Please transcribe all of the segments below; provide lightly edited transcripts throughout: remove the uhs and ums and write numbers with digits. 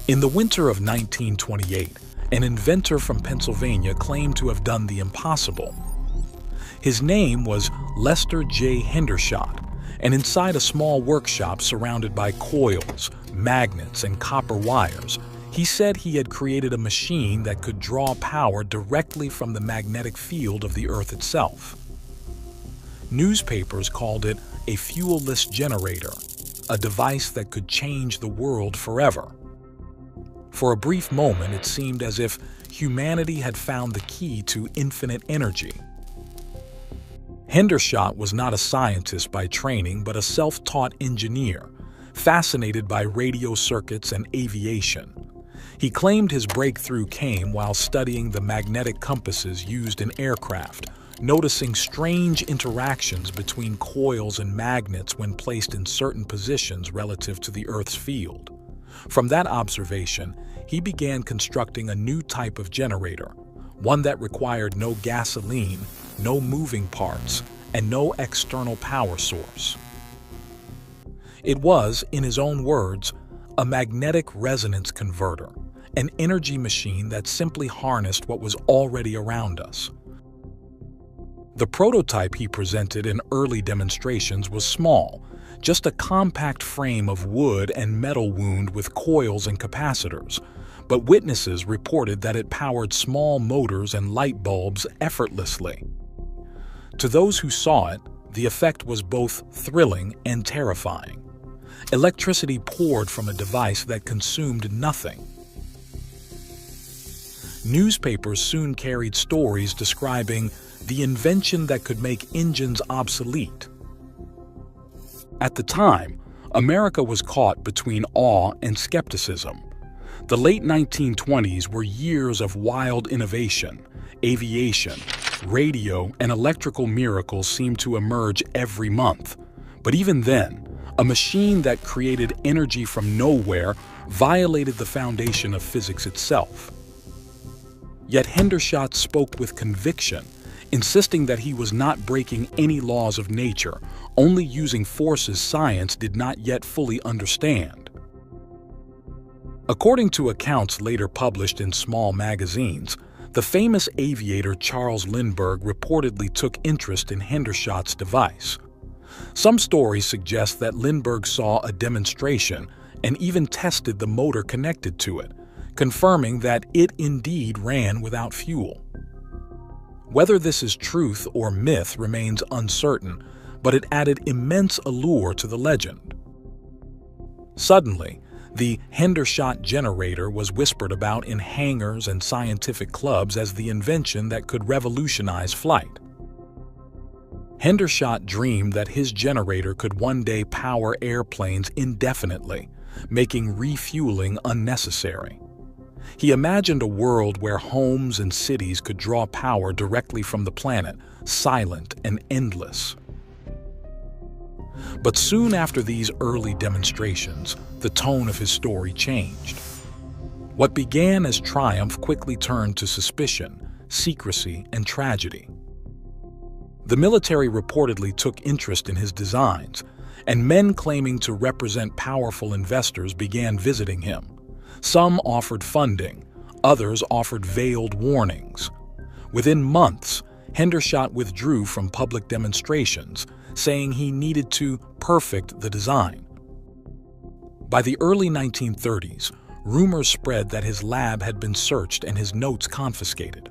In the winter of 1928, an inventor from Pennsylvania claimed to have done the impossible. His name was Lester J Hendershot, and inside a small workshop surrounded by coils, magnets, and copper wires, he said he had created a machine that could draw power directly from the magnetic field of the Earth itself. Newspapers called it a fuel-less generator, a device that could change the world forever. For a brief moment, it seemed as if humanity had found the key to infinite energy. Hendershot was not a scientist by training, but a self-taught engineer, fascinated by radio circuits and aviation. He claimed his breakthrough came while studying the magnetic compasses used in aircraft, noticing strange interactions between coils and magnets when placed in certain positions relative to the Earth's field. From that observation, he began constructing a new type of generator, one that required no gasoline, no moving parts, and no external power source. It was, in his own words, a magnetic resonance converter, an energy machine that simply harnessed what was already around us. The prototype he presented in early demonstrations was small, just a compact frame of wood and metal wound with coils and capacitors, but witnesses reported that it powered small motors and light bulbs effortlessly. To those who saw it, the effect was both thrilling and terrifying. Electricity poured from a device that consumed nothing. Newspapers soon carried stories describing the invention that could make engines obsolete. At the time, America was caught between awe and skepticism. The late 1920s were years of wild innovation. Aviation, radio, and electrical miracles seemed to emerge every month. But even then, a machine that created energy from nowhere violated the foundation of physics itself. Yet Hendershot spoke with conviction, insisting that he was not breaking any laws of nature, only using forces science did not yet fully understand. According to accounts later published in small magazines, the famous aviator Charles Lindbergh reportedly took interest in Hendershot's device. Some stories suggest that Lindbergh saw a demonstration and even tested the motor connected to it, confirming that it indeed ran without fuel. Whether this is truth or myth remains uncertain, but it added immense allure to the legend. Suddenly, the Hendershot generator was whispered about in hangars and scientific clubs as the invention that could revolutionize flight. Hendershot dreamed that his generator could one day power airplanes indefinitely, making refueling unnecessary. He imagined a world where homes and cities could draw power directly from the planet, silent and endless. But soon after these early demonstrations, the tone of his story changed. What began as triumph quickly turned to suspicion, secrecy, and tragedy. The military reportedly took interest in his designs, and men claiming to represent powerful investors began visiting him. Some offered funding, others offered veiled warnings. Within months, Hendershot withdrew from public demonstrations, saying he needed to perfect the design. By the early 1930s, rumors spread that his lab had been searched and his notes confiscated.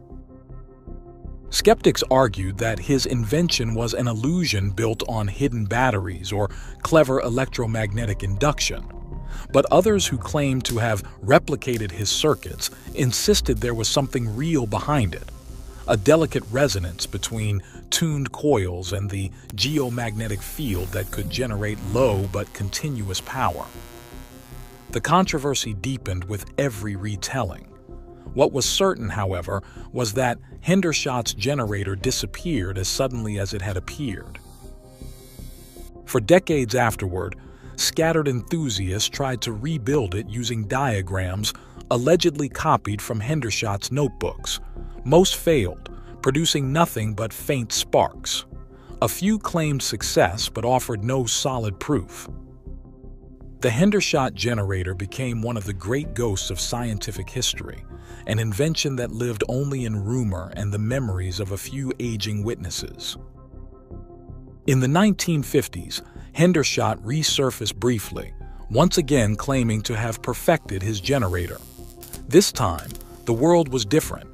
Skeptics argued that his invention was an illusion built on hidden batteries or clever electromagnetic induction. But others who claimed to have replicated his circuits insisted there was something real behind it, a delicate resonance between tuned coils and the geomagnetic field that could generate low but continuous power. The controversy deepened with every retelling. What was certain, however, was that Hendershot's generator disappeared as suddenly as it had appeared. For decades afterward, scattered enthusiasts tried to rebuild it using diagrams allegedly copied from Hendershot's notebooks. Most failed, producing nothing but faint sparks. A few claimed success but offered no solid proof. The Hendershot generator became one of the great ghosts of scientific history, an invention that lived only in rumor and the memories of a few aging witnesses. In the 1950s, Hendershot resurfaced briefly, once again claiming to have perfected his generator. This time, the world was different.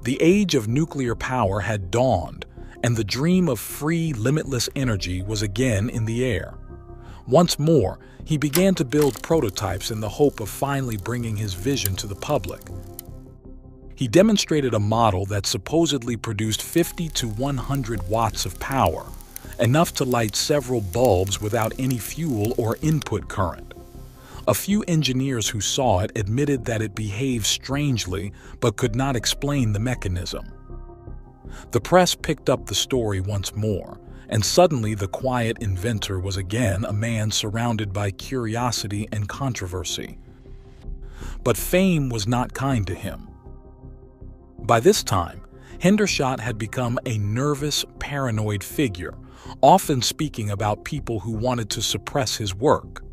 The age of nuclear power had dawned, and the dream of free, limitless energy was again in the air. Once more, he began to build prototypes in the hope of finally bringing his vision to the public. He demonstrated a model that supposedly produced 50 to 100 watts of power, enough to light several bulbs without any fuel or input current. A few engineers who saw it admitted that it behaved strangely but could not explain the mechanism. The press picked up the story once more, and suddenly the quiet inventor was again a man surrounded by curiosity and controversy. But fame was not kind to him. By this time, Hendershot had become a nervous, paranoid figure, often speaking about people who wanted to suppress his work.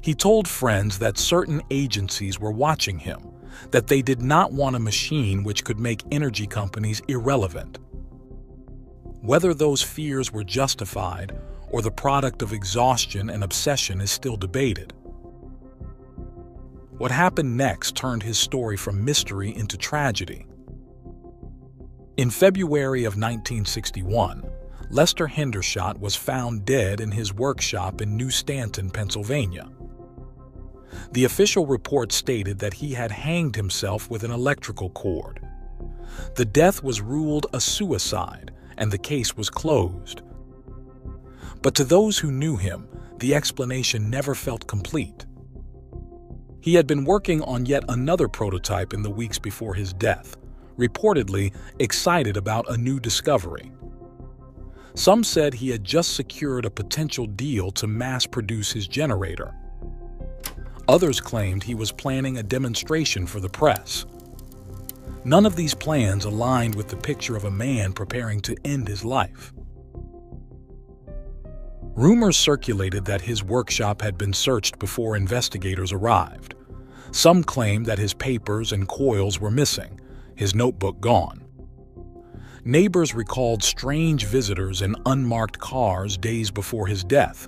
He told friends that certain agencies were watching him, that they did not want a machine which could make energy companies irrelevant. Whether those fears were justified or the product of exhaustion and obsession is still debated. What happened next turned his story from mystery into tragedy. In February of 1961, Lester Hendershot was found dead in his workshop in New Stanton, Pennsylvania. The official report stated that he had hanged himself with an electrical cord. The death was ruled a suicide, and the case was closed. But to those who knew him, the explanation never felt complete. He had been working on yet another prototype in the weeks before his death, reportedly excited about a new discovery. Some said he had just secured a potential deal to mass-produce his generator. Others claimed he was planning a demonstration for the press. None of these plans aligned with the picture of a man preparing to end his life. Rumors circulated that his workshop had been searched before investigators arrived. Some claimed that his papers and coils were missing, his notebook gone. Neighbors recalled strange visitors in unmarked cars days before his death.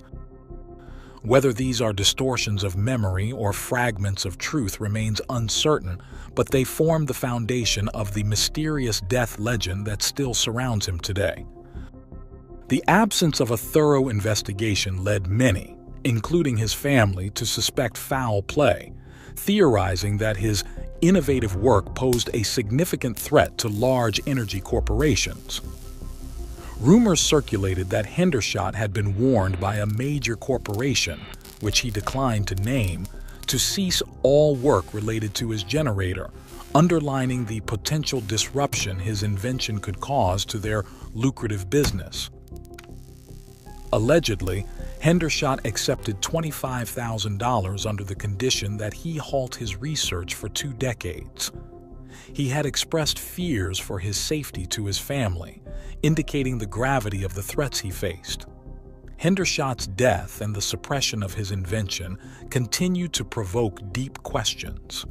Whether these are distortions of memory or fragments of truth remains uncertain, but they form the foundation of the mysterious death legend that still surrounds him today. The absence of a thorough investigation led many, including his family, to suspect foul play, theorizing that his innovative work posed a significant threat to large energy corporations. Rumors circulated that Hendershot had been warned by a major corporation, which he declined to name, to cease all work related to his generator, underlining the potential disruption his invention could cause to their lucrative business. Allegedly, Hendershot accepted $25,000 under the condition that he halt his research for 2 decades. He had expressed fears for his safety to his family, indicating the gravity of the threats he faced. Hendershot's death and the suppression of his invention continued to provoke deep questions.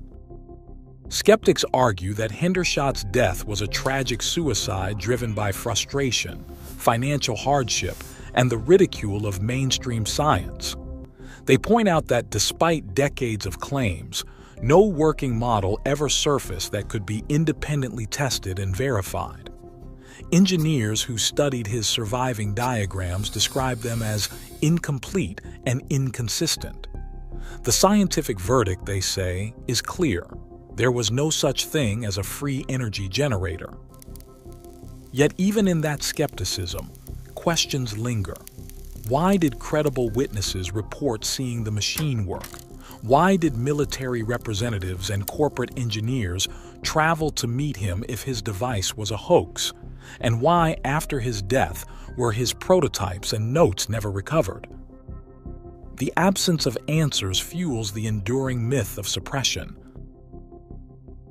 Skeptics argue that Hendershot's death was a tragic suicide driven by frustration, financial hardship, and the ridicule of mainstream science. They point out that despite decades of claims, no working model ever surfaced that could be independently tested and verified. Engineers who studied his surviving diagrams described them as incomplete and inconsistent. The scientific verdict, they say, is clear. There was no such thing as a free energy generator. Yet even in that skepticism, questions linger. Why did credible witnesses report seeing the machine work? Why did military representatives and corporate engineers travel to meet him if his device was a hoax? And why, after his death, were his prototypes and notes never recovered? The absence of answers fuels the enduring myth of suppression.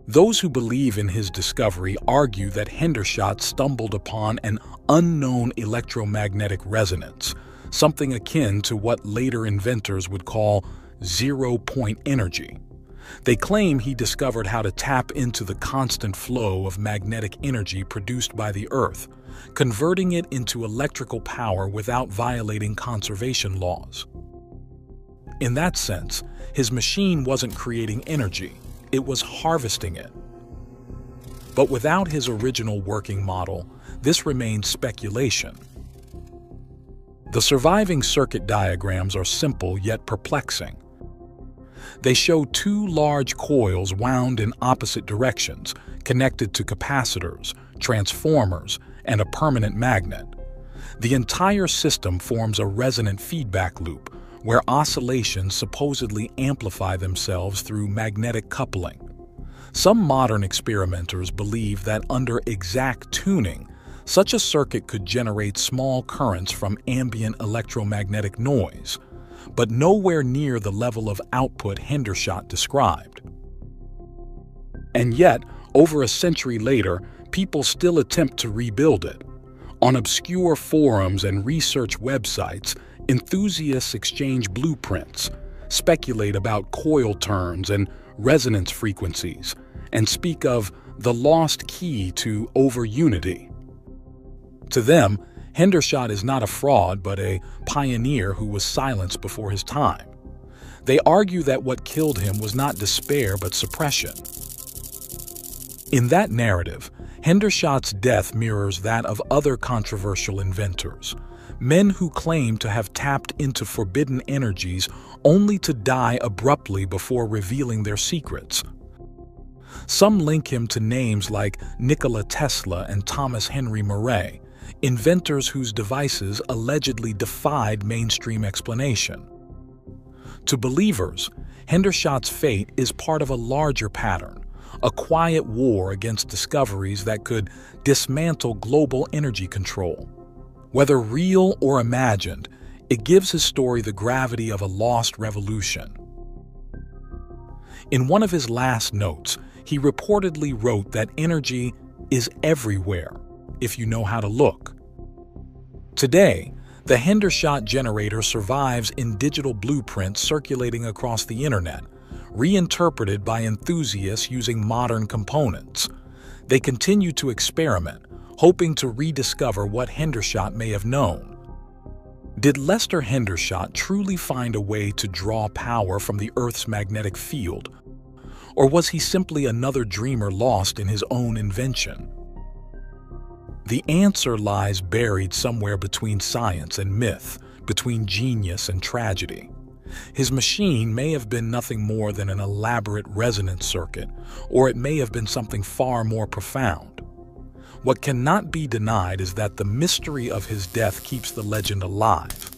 Those who believe in his discovery argue that Hendershot stumbled upon an unknown electromagnetic resonance, something akin to what later inventors would call zero-point energy. They claim he discovered how to tap into the constant flow of magnetic energy produced by the Earth, converting it into electrical power without violating conservation laws. In that sense, his machine wasn't creating energy, it was harvesting it. But without his original working model, this remains speculation. The surviving circuit diagrams are simple yet perplexing. They show two large coils wound in opposite directions, connected to capacitors, transformers, and a permanent magnet. The entire system forms a resonant feedback loop, where oscillations supposedly amplify themselves through magnetic coupling. Some modern experimenters believe that under exact tuning, such a circuit could generate small currents from ambient electromagnetic noise, but nowhere near the level of output Hendershot described. And yet, over a century later, people still attempt to rebuild it. On obscure forums and research websites, enthusiasts exchange blueprints, speculate about coil turns and resonance frequencies, and speak of the lost key to over-unity. To them, Hendershot is not a fraud but a pioneer who was silenced before his time. They argue that what killed him was not despair but suppression. In that narrative, Hendershot's death mirrors that of other controversial inventors, men who claim to have tapped into forbidden energies only to die abruptly before revealing their secrets. Some link him to names like Nikola Tesla and Thomas Henry Murray, inventors whose devices allegedly defied mainstream explanation. To believers, Hendershot's fate is part of a larger pattern, a quiet war against discoveries that could dismantle global energy control. Whether real or imagined, it gives his story the gravity of a lost revolution. In one of his last notes, he reportedly wrote that energy is everywhere if you know how to look. Today, the Hendershot generator survives in digital blueprints circulating across the internet, reinterpreted by enthusiasts using modern components. They continue to experiment, hoping to rediscover what Hendershot may have known. Did Lester Hendershot truly find a way to draw power from the Earth's magnetic field? Or was he simply another dreamer lost in his own invention? The answer lies buried somewhere between science and myth, between genius and tragedy. His machine may have been nothing more than an elaborate resonance circuit, or it may have been something far more profound. What cannot be denied is that the mystery of his death keeps the legend alive.